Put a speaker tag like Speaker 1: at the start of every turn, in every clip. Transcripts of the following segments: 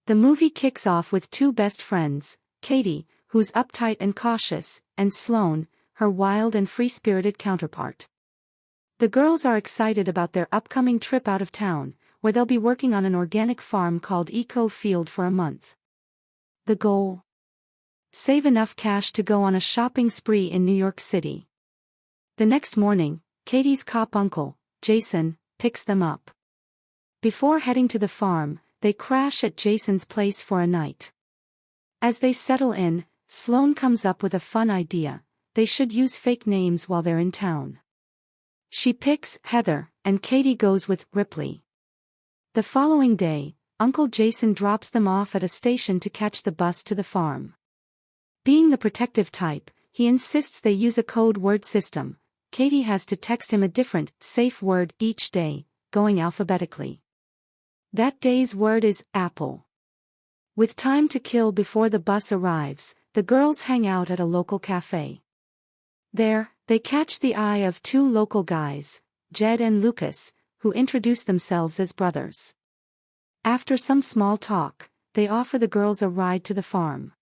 Speaker 1: The movie kicks off with two best friends, Katie, who's uptight and cautious, and Sloane, her wild and free-spirited counterpart. The girls are excited about their upcoming trip out of town, where they'll be working on an organic farm called Eco Field for a month. The goal? Save enough cash to go on a shopping spree in New York City. The next morning, Katie's cop uncle, Jason, picks them up. Before heading to the farm, they crash at Jason's place for a night. As they settle in, Sloane comes up with a fun idea: they should use fake names while they're in town. She picks Heather, and Katie goes with Ripley. The following day, Uncle Jason drops them off at a station to catch the bus to the farm. Being the protective type, he insists they use a code word system. Katie has to text him a different, safe word each day, going alphabetically. That day's word is apple. With time to kill before the bus arrives, the girls hang out at a local cafe. There, they catch the eye of two local guys, Jed and Lucas, who introduce themselves as brothers. After some small talk, they offer the girls a ride to the farm.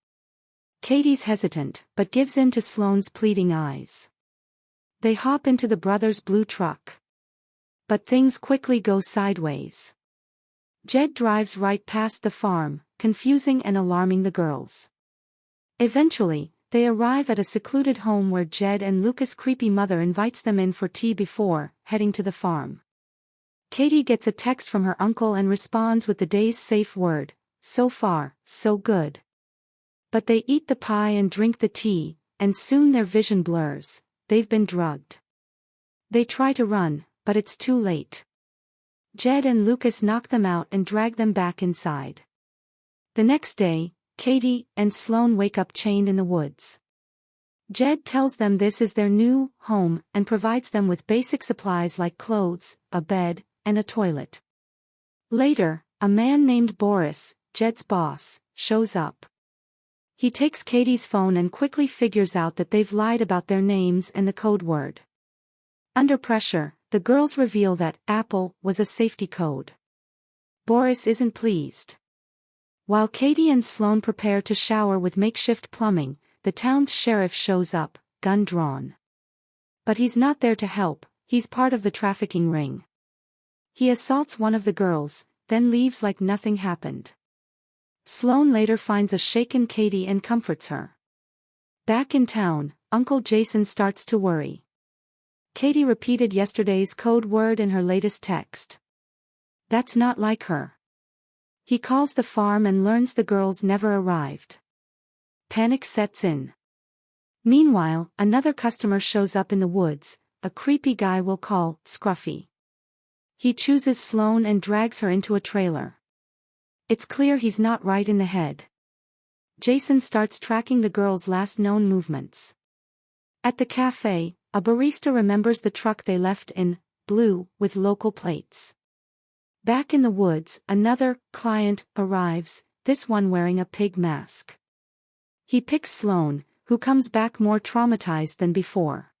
Speaker 1: Katie's hesitant, but gives in to Sloane's pleading eyes. They hop into the brothers' blue truck. But things quickly go sideways. Jed drives right past the farm, confusing and alarming the girls. Eventually, they arrive at a secluded home where Jed and Lucas' creepy mother invites them in for tea before heading to the farm. Katie gets a text from her uncle and responds with the day's safe word: so far, so good. But they eat the pie and drink the tea, and soon their vision blurs. They've been drugged. They try to run, but it's too late. Jed and Lucas knock them out and drag them back inside. The next day, Katie and Sloane wake up chained in the woods. Jed tells them this is their new home and provides them with basic supplies like clothes, a bed, and a toilet. Later, a man named Boris, Jed's boss, shows up. He takes Katie's phone and quickly figures out that they've lied about their names and the code word. Under pressure, the girls reveal that apple was a safety code. Boris isn't pleased. While Katie and Sloane prepare to shower with makeshift plumbing, the town's sheriff shows up, gun drawn. But he's not there to help, he's part of the trafficking ring. He assaults one of the girls, then leaves like nothing happened. Sloane later finds a shaken Katie and comforts her. Back in town, Uncle Jason starts to worry. Katie repeated yesterday's code word in her latest text. That's not like her. He calls the farm and learns the girls never arrived. Panic sets in. Meanwhile, another customer shows up in the woods, a creepy guy we'll call Scruffy. He chooses Sloane and drags her into a trailer. It's clear he's not right in the head. Jason starts tracking the girls' last known movements. At the cafe, a barista remembers the truck they left in blue with local plates. Back in the woods, another client arrives, this one wearing a pig mask. He picks Sloane, who comes back more traumatized than before.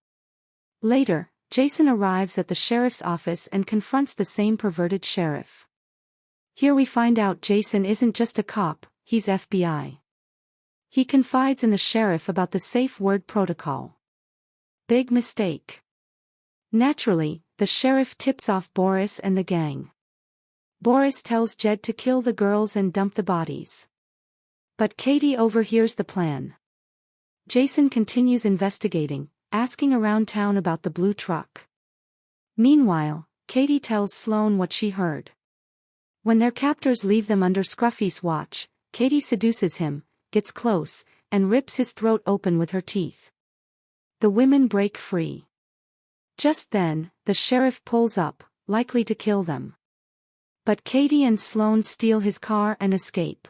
Speaker 1: Later, Jason arrives at the sheriff's office and confronts the same perverted sheriff. Here we find out Jason isn't just a cop, he's FBI. He confides in the sheriff about the safe word protocol. Big mistake. Naturally, the sheriff tips off Boris and the gang. Boris tells Jed to kill the girls and dump the bodies. But Katie overhears the plan. Jason continues investigating, asking around town about the blue truck. Meanwhile, Katie tells Sloane what she heard. When their captors leave them under Scruffy's watch, Katie seduces him, gets close, and rips his throat open with her teeth. The women break free. Just then, the sheriff pulls up, likely to kill them. But Katie and Sloane steal his car and escape.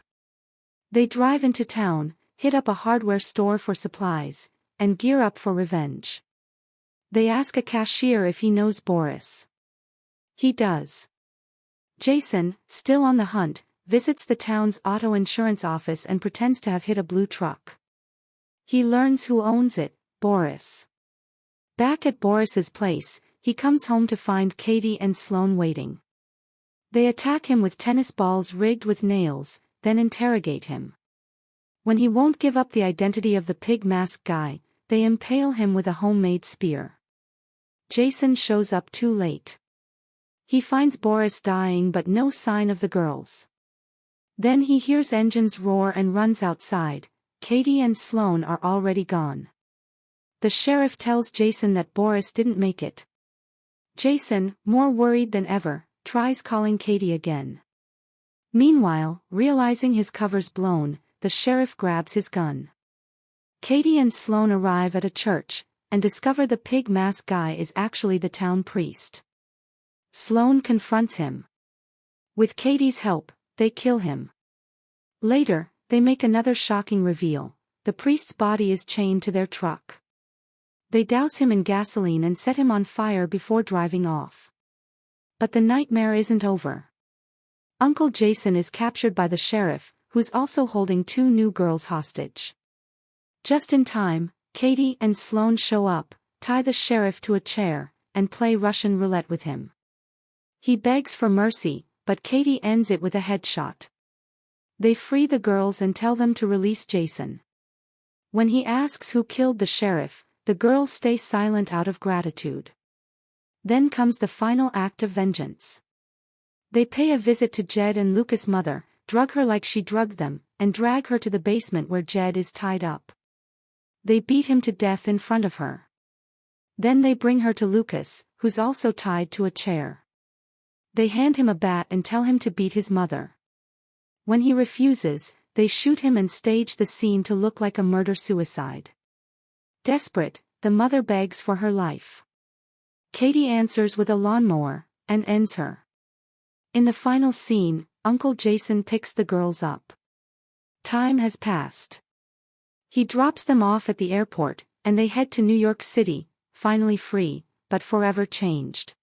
Speaker 1: They drive into town, hit up a hardware store for supplies, and gear up for revenge. They ask a cashier if he knows Boris. He does. Jason, still on the hunt, visits the town's auto insurance office and pretends to have hit a blue truck. He learns who owns it, Boris. Back at Boris's place, he comes home to find Katie and Sloane waiting. They attack him with tennis balls rigged with nails, then interrogate him. When he won't give up the identity of the pig mask guy, they impale him with a homemade spear. Jason shows up too late. He finds Boris dying but no sign of the girls. Then he hears engines roar and runs outside. Katie and Sloane are already gone. The sheriff tells Jason that Boris didn't make it. Jason, more worried than ever, tries calling Katie again. Meanwhile, realizing his cover's blown, the sheriff grabs his gun. Katie and Sloane arrive at a church, and discover the pig mask guy is actually the town priest. Sloane confronts him. With Katie's help, they kill him. Later, they make another shocking reveal: the priest's body is chained to their truck. They douse him in gasoline and set him on fire before driving off. But the nightmare isn't over. Uncle Jason is captured by the sheriff, who's also holding 2 new girls hostage. Just in time, Katie and Sloane show up, tie the sheriff to a chair, and play Russian roulette with him. He begs for mercy, but Katie ends it with a headshot. They free the girls and tell them to release Jason. When he asks who killed the sheriff, the girls stay silent out of gratitude. Then comes the final act of vengeance. They pay a visit to Jed and Lucas' mother, drug her like she drugged them, and drag her to the basement where Jed is tied up. They beat him to death in front of her. Then they bring her to Lucas, who's also tied to a chair. They hand him a bat and tell him to beat his mother. When he refuses, they shoot him and stage the scene to look like a murder-suicide. Desperate, the mother begs for her life. Katie answers with a lawnmower, and ends her. In the final scene, Uncle Jason picks the girls up. Time has passed. He drops them off at the airport, and they head to New York City, finally free, but forever changed.